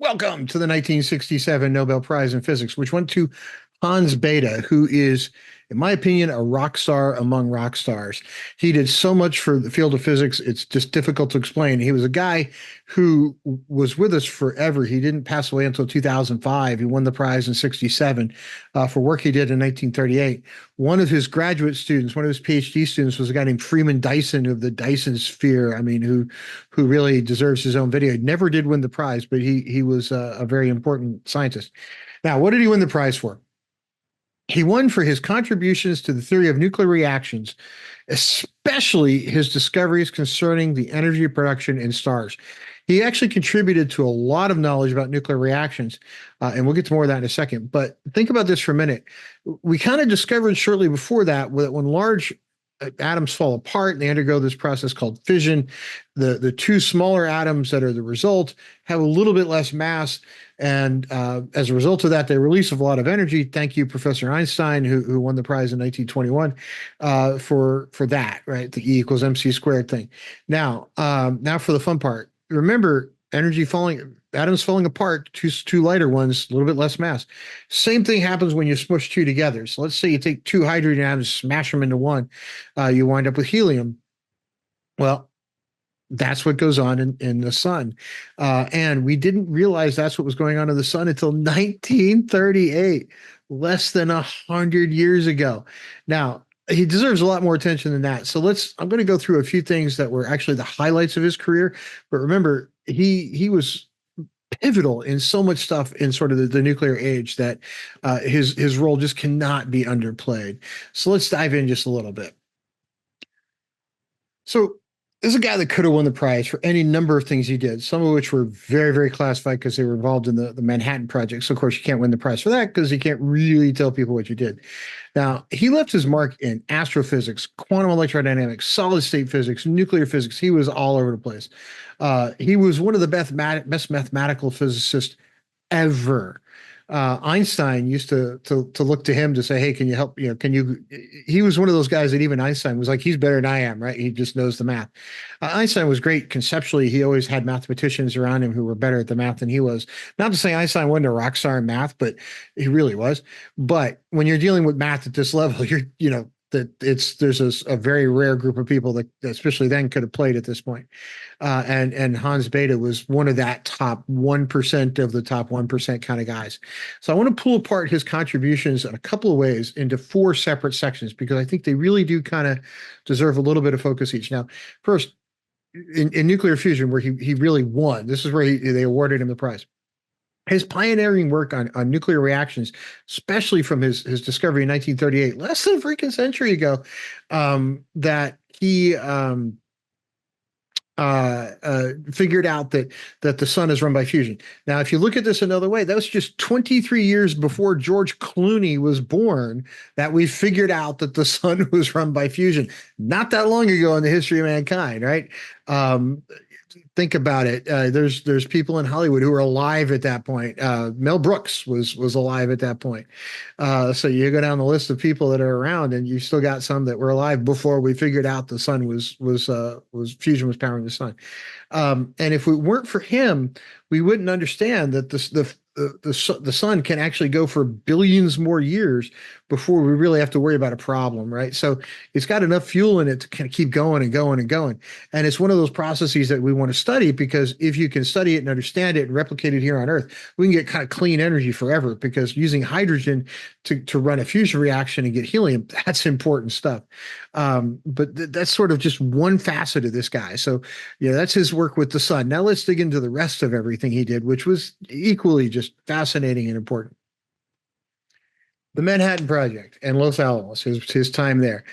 Welcome to the 1967 Nobel Prize in Physics, which went to Hans Bethe, who is, in my opinion, a rock star among rock stars. He did so much for the field of physics, it's just difficult to explain. He was a guy who was with us forever. He didn't pass away until 2005. He won the prize in 67 for work he did in 1938. One of his graduate students, one of his PhD students, was a guy named Freeman Dyson of the Dyson sphere. I mean, who really deserves his own video. He never did win the prize, but he was a very important scientist. Now, what did he win the prize for? He won for his contributions to the theory of nuclear reactions, especially his discoveries concerning the energy production in stars. He actually contributed to a lot of knowledge about nuclear reactions, and we'll get to more of that in a second. But think about this for a minute. We kind of discovered shortly before that when large atoms fall apart and they undergo this process called fission, the two smaller atoms that are the result have a little bit less mass, and as a result of that, they release a lot of energy. Thank you, Professor Einstein, who won the prize in 1921 for that, right? The E equals mc squared thing. Now for the fun part. Remember, energy falling, atoms falling apart, two lighter ones, a little bit less mass. Same thing happens when you smush two together. So let's say you take two hydrogen atoms, smash them into one, you wind up with helium. Well, that's what goes on in the sun. And we didn't realize that's what was going on in the sun until 1938, less than 100 years ago. Now, he deserves a lot more attention than that. So I'm going to go through a few things that were actually the highlights of his career. But remember, he was pivotal in so much stuff in sort of the nuclear age that his role just cannot be underplayed. So let's dive in just a little bit. So this is a guy that could have won the prize for any number of things he did, some of which were very, very classified because they were involved in the Manhattan Project. So, of course, you can't win the prize for that because you can't really tell people what you did. Now, he left his mark in astrophysics, quantum electrodynamics, solid state physics, nuclear physics. He was all over the place. He was one of the best mathematical physicists ever. Einstein used to look to him to say, "Hey, can you help? You know, can you?" He was one of those guys that even Einstein was like, "He's better than I am, right? He just knows the math." Einstein was great conceptually. He always had mathematicians around him who were better at the math than he was. Not to say Einstein wasn't a rock star in math, but he really was. But when you're dealing with math at this level, there's a very rare group of people that especially then could have played at this point. And Hans Bethe was one of that top 1% of the top 1% kind of guys. So I want to pull apart his contributions in a couple of ways into four separate sections because I think they really do kind of deserve a little bit of focus each. Now, first, in nuclear fusion, where he really won, this is where they awarded him the prize. His pioneering work on nuclear reactions, especially from his discovery in 1938, less than a freaking century ago, that he figured out that the sun is run by fusion. Now, if you look at this another way, that was just 23 years before George Clooney was born that we figured out that the sun was run by fusion. Not that long ago in the history of mankind, right? Think about it. There's people in Hollywood who are alive at that point. Mel Brooks was alive at that point. So you go down the list of people that are around, and you still got some that were alive before we figured out the sun was fusion was powering the sun. And if we weren't for him, we wouldn't understand that the sun can actually go for billions more years before we really have to worry about a problem, right? So it's got enough fuel in it to kind of keep going and going and going. And it's one of those processes that we want to study because if you can study it and understand it and replicate it here on Earth, we can get kind of clean energy forever because using hydrogen to run a fusion reaction and get helium, that's important stuff. But that's sort of just one facet of this guy. So, yeah, that's his work with the sun. Now let's dig into the rest of everything he did, which was equally just fascinating and important. The Manhattan Project and Los Alamos, his time there.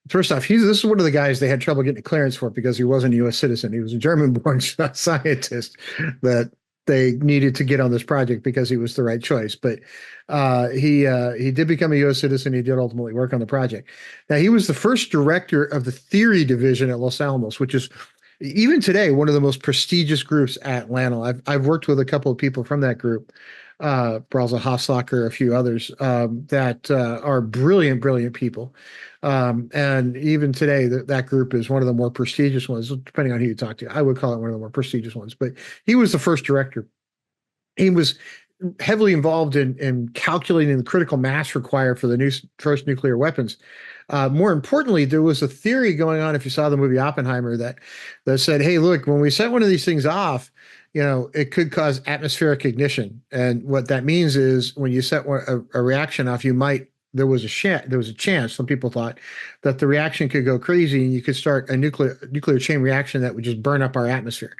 First off, this is one of the guys they had trouble getting a clearance for because he wasn't a U.S. citizen. He was a German-born scientist that they needed to get on this project because he was the right choice. But he did become a U.S. citizen. He did ultimately work on the project. Now, he was the first director of the theory division at Los Alamos, which is even today one of the most prestigious groups at LANL. I've worked with a couple of people from that group. Braza Hosslacker, a few others that are brilliant, brilliant people. And even today, that group is one of the more prestigious ones, depending on who you talk to. I would call it one of the more prestigious ones, but he was the first director. he was heavily involved in calculating the critical mass required for the first nuclear weapons. More importantly, there was a theory going on, if you saw the movie Oppenheimer, that said, hey, look, when we set one of these things off, it could cause atmospheric ignition. And what that means is when you set a reaction off, there was a chance, some people thought, that the reaction could go crazy and you could start a nuclear chain reaction that would just burn up our atmosphere.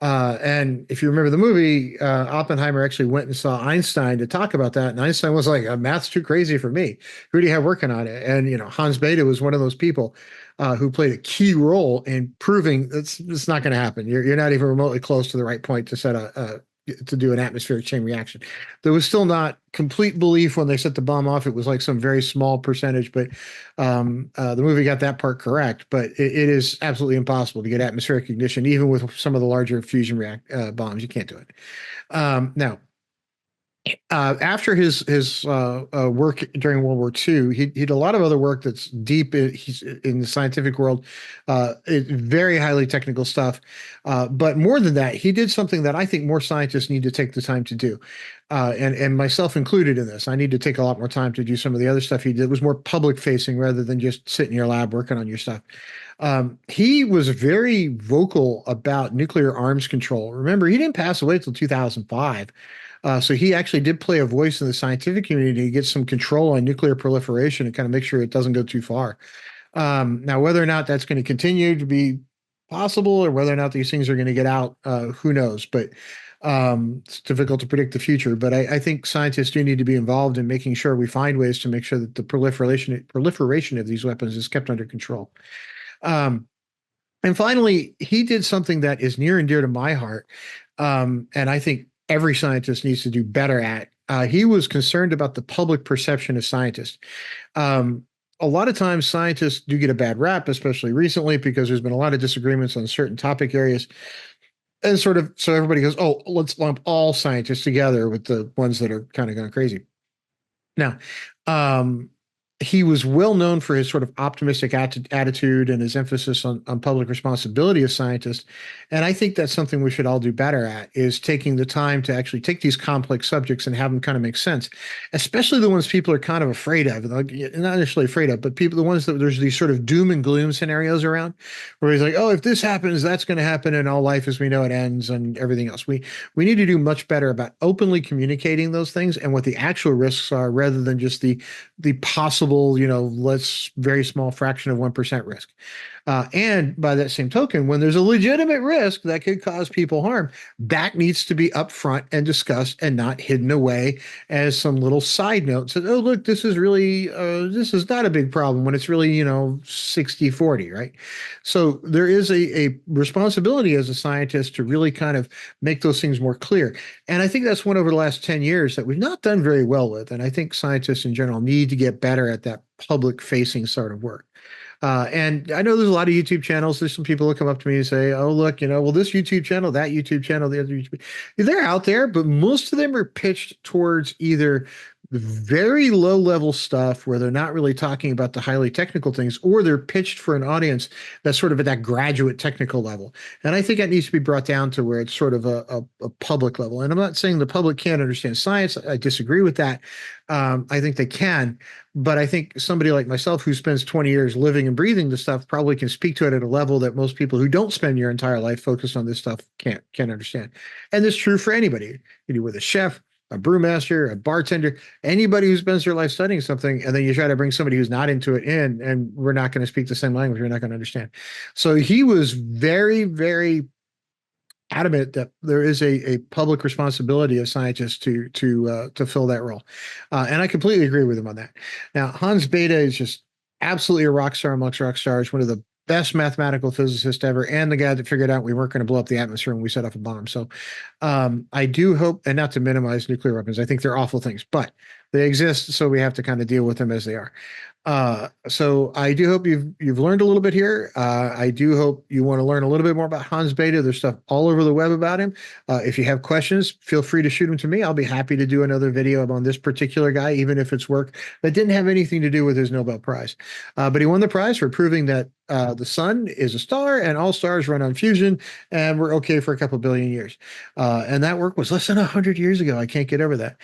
And if you remember the movie, Oppenheimer actually went and saw Einstein to talk about that. And Einstein was like, math's too crazy for me. Who do you have working on it? And, Hans Bethe was one of those people who played a key role in proving it's not going to happen. You're not even remotely close to the right point to to do an atmospheric chain reaction. There was still not complete belief when they set the bomb off. It was like some very small percentage, but the movie got that part correct. But it is absolutely impossible to get atmospheric ignition, even with some of the larger fusion bombs. You can't do it. Now, after his work during World War II, he did a lot of other work that's deep he's in the scientific world, very highly technical stuff. But more than that, he did something that I think more scientists need to take the time to do, and myself included in this. I need to take a lot more time to do some of the other stuff he did. It was more public facing rather than just sit in your lab working on your stuff. He was very vocal about nuclear arms control. Remember, he didn't pass away until 2005. So he actually did play a voice in the scientific community to get some control on nuclear proliferation and kind of make sure it doesn't go too far. Now, whether or not that's going to continue to be possible or whether or not these things are going to get out, who knows? But it's difficult to predict the future. But I think scientists do need to be involved in making sure we find ways to make sure that the proliferation of these weapons is kept under control. And finally, he did something that is near and dear to my heart, and I think every scientist needs to do better at. He was concerned about the public perception of scientists. A lot of times scientists do get a bad rap, especially recently, because there's been a lot of disagreements on certain topic areas. And so everybody goes, oh, let's lump all scientists together with the ones that are kind of going crazy. Now, he was well known for his sort of optimistic attitude and his emphasis on public responsibility of scientists. And I think that's something we should all do better at, is taking the time to actually take these complex subjects and have them kind of make sense, especially the ones people are kind of afraid of, like, not initially afraid of, but the ones that there's these sort of doom and gloom scenarios around where he's like, oh, if this happens, that's going to happen and all life as we know it ends and everything else. We need to do much better about openly communicating those things and what the actual risks are rather than just the possible, very small fraction of 1% risk. And by that same token, when there's a legitimate risk that could cause people harm, that needs to be upfront and discussed and not hidden away as some little side note. So, oh, look, this is not a big problem when it's really, 60-40, right? So there is a responsibility as a scientist to really kind of make those things more clear. And I think that's one over the last 10 years that we've not done very well with. And I think scientists in general need to get better at that public facing sort of work. And I know there's a lot of YouTube channels. There's some people who come up to me and say, oh, look, well, this YouTube channel, that YouTube channel, the other YouTube. They're out there, but most of them are pitched towards either very low level stuff where they're not really talking about the highly technical things, or they're pitched for an audience that's sort of at that graduate technical level. And I think that needs to be brought down to where it's sort of a public level. And I'm not saying the public can't understand science. I disagree with that. I think they can, but I think somebody like myself who spends 20 years living and breathing this stuff probably can speak to it at a level that most people who don't spend your entire life focused on this stuff can't understand. And this is true for anybody. You're with a chef, a brewmaster, a bartender, anybody who spends their life studying something, and then you try to bring somebody who's not into it in, and we're not going to speak the same language. We're not going to understand. So he was very, very adamant that there is a public responsibility of scientists to fill that role, and I completely agree with him on that. Now, Hans Bethe is just absolutely a rock star amongst rock stars, one of the best mathematical physicists ever, and the guy that figured out we weren't going to blow up the atmosphere when we set off a bomb. So I do hope, and not to minimize nuclear weapons, I think they're awful things, but they exist, so we have to kind of deal with them as they are. So I do hope you've learned a little bit here. I do hope you want to learn a little bit more about Hans Bethe. There's stuff all over the web about him. If you have questions, feel free to shoot them to me. I'll be happy to do another video on this particular guy, even if it's work that didn't have anything to do with his Nobel Prize. But he won the prize for proving that the sun is a star and all stars run on fusion and we're okay for a couple billion years. And that work was less than 100 years ago. I can't get over that.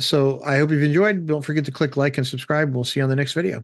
So I hope you've enjoyed. Don't forget to click like and subscribe. We'll see you on the next video.